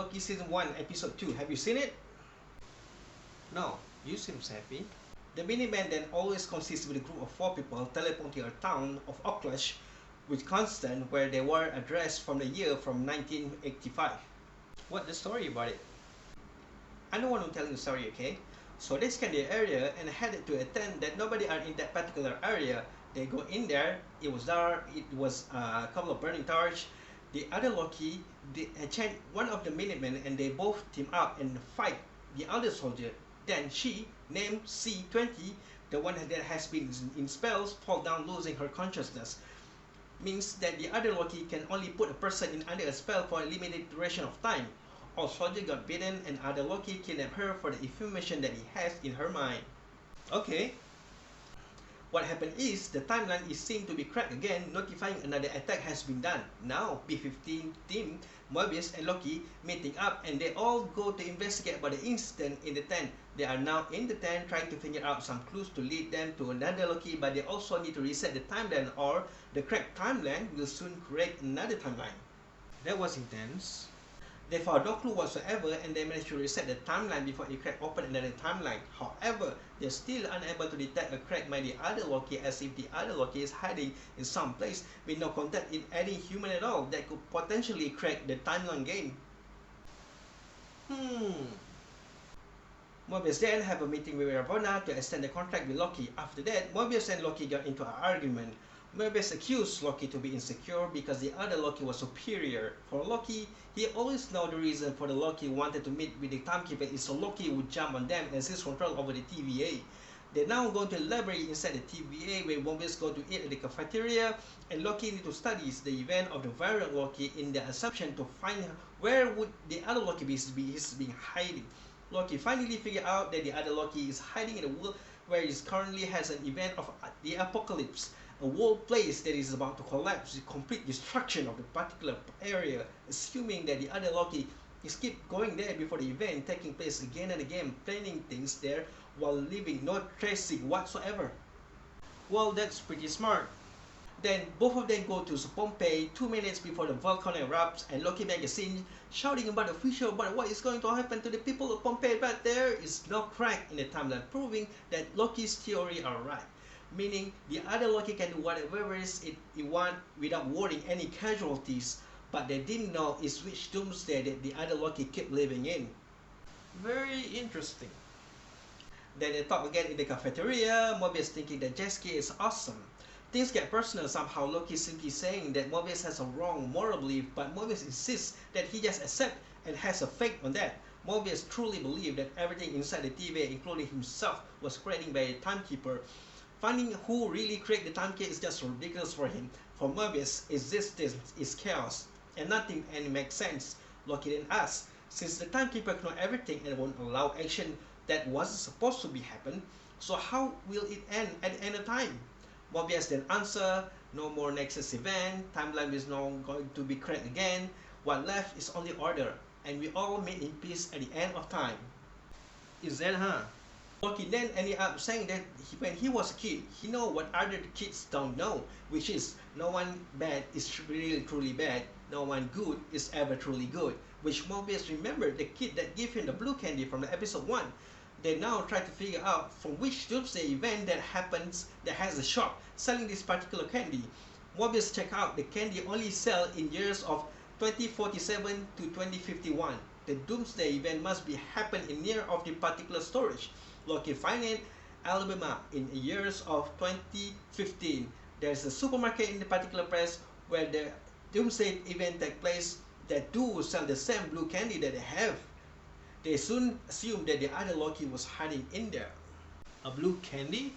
Loki Season 1 Episode 2. Have you seen it? No, you seem happy. The Miniman then always consists with a group of 4 people teleporting to a town of Oaklash with Constant, where they were addressed from the year from 1985. What's the story about it? I don't want to tell you the story, okay? So they scan the area and headed to a tent that nobody are in that particular area. They go in there, it was dark, it was a couple of burning torch. The other Loki, they chant one of the Minutemen and they both team up and fight the other soldier. Then she, named C-20, the one that has been in spells, fall down losing her consciousness. Means that the other Loki can only put a person in under a spell for a limited duration of time. All soldiers got beaten and other Loki kidnapped her for the information that he has in her mind. Okay. What happened is, the timeline is seen to be cracked again, notifying another attack has been done. Now, B-15 team, Mobius and Loki meeting up and they all go to investigate about the incident in the tent. They are now in the tent trying to figure out some clues to lead them to another Loki, but they also need to reset the timeline or the cracked timeline will soon create another timeline. That was intense. They found no clue whatsoever and they managed to reset the timeline before it cracked open another timeline. However, they're still unable to detect a crack by the other Loki, as if the other Loki is hiding in some place with no contact in any human at all that could potentially crack the timeline again. Mobius then have a meeting with Ravonna to extend the contract with Loki. After that, Mobius and Loki got into an argument. Mobius accused Loki to be insecure because the other Loki was superior. For Loki, he always know the reason for the Loki wanted to meet with the Timekeeper is so Loki would jump on them and seize control over the TVA. They're now going to the library inside the TVA where Mobius go to eat at the cafeteria and Loki need to study the event of the variant Loki in the assumption to find where would the other Loki be being hiding. Loki finally figured out that the other Loki is hiding in the world where he currently has an event of the apocalypse. A world place that is about to collapse with complete destruction of the particular area, assuming that the other Loki is keep going there before the event taking place again and again, planning things there while leaving no tracing whatsoever. Well, that's pretty smart. Then both of them go to Pompeii 2 minutes before the volcano erupts and Loki makes a scene shouting about the future about what is going to happen to the people of Pompeii, but there is no crack in the timeline proving that Loki's theory are right. Meaning the other Loki can do whatever it want without worrying any casualties, but they didn't know is which doomsday that the other Loki kept living in. Very interesting. Then they talk again in the cafeteria, Mobius thinking that jet ski is awesome. Things get personal somehow, Loki simply saying that Mobius has a wrong moral belief, but Mobius insists that he just accepts and has a faith on that. Mobius truly believed that everything inside the TVA, including himself, was created by a timekeeper. Finding who really created the timekeeper is just ridiculous for him. For Mobius, existence is chaos, and nothing makes sense. Loki then asks, since the timekeeper knows everything and won't allow action that wasn't supposed to be happen, so how will it end at the end of time? Mobius then answer, no more Nexus event, timeline is not going to be cracked again, what left is only order, and we all meet in peace at the end of time. Is that Loki then ended up saying that when he was a kid, he know what other kids don't know, which is no one bad is really truly bad, no one good is ever truly good, which Mobius remembered the kid that gave him the blue candy from the episode 1. They now try to figure out from which doomsday event that happens that has a shop selling this particular candy. Mobius check out the candy only sell in years of 2047 to 2051. The doomsday event must be happen in near of the particular storage. Loki find it Alabama in years of 2015. There's a supermarket in the particular place where the doomsday event take place that do sell the same blue candy that they have. They soon assumed that the other Loki was hiding in there. A blue candy?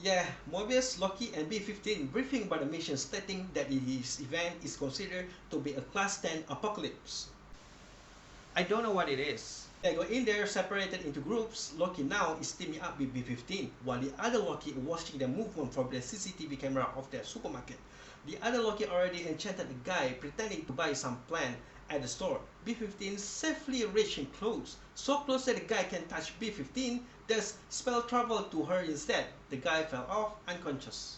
Yeah, Mobius, Loki and B-15 briefing about the mission stating that this event is considered to be a class 10 apocalypse. I don't know what it is. They go in there separated into groups. Loki now is teaming up with B-15 while the other Loki is watching the movement from the CCTV camera of their supermarket. The other Loki already enchanted a guy pretending to buy some plant at the store. B-15 safely reaching close, so close that the guy can touch B-15, thus spell travel to her instead. The guy fell off unconscious.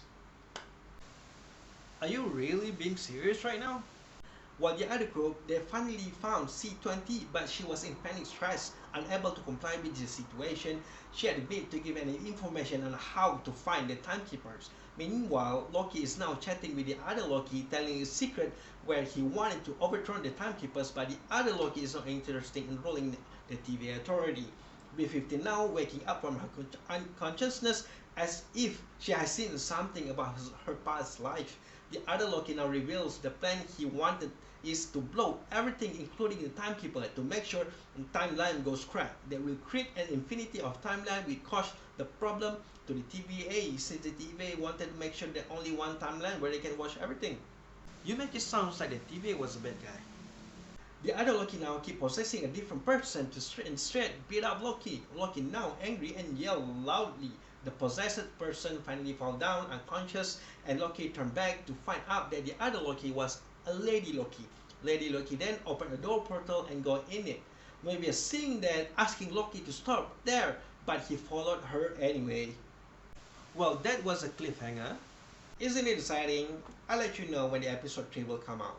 Are you really being serious right now? While the other group, they finally found C20, but she was in panic stress, unable to comply with the situation. She admitted to give any information on how to find the timekeepers. Meanwhile, Loki is now chatting with the other Loki, telling his secret where he wanted to overthrow the timekeepers, but the other Loki is not interested in ruling the TVA authority. B15 now waking up from her unconsciousness as if she has seen something about her past life. The other Loki now reveals the plan he wanted is to blow everything including the timekeeper to make sure the timeline goes crack. They will create an infinity of timeline which cause the problem to the TVA since the TVA wanted to make sure that only one timeline where they can watch everything. You make it sound like the TVA was a bad guy. The other Loki now keep possessing a different person to instead beat up Loki. Loki now angry and yell loudly. The possessed person finally fall down unconscious and Loki turned back to find out that the other Loki was a Lady Loki. Lady Loki then opened a door portal and go in it. Maybe seeing that, asking Loki to stop there, but he followed her anyway. Well, that was a cliffhanger. Isn't it exciting? I'll let you know when the episode 3 will come out.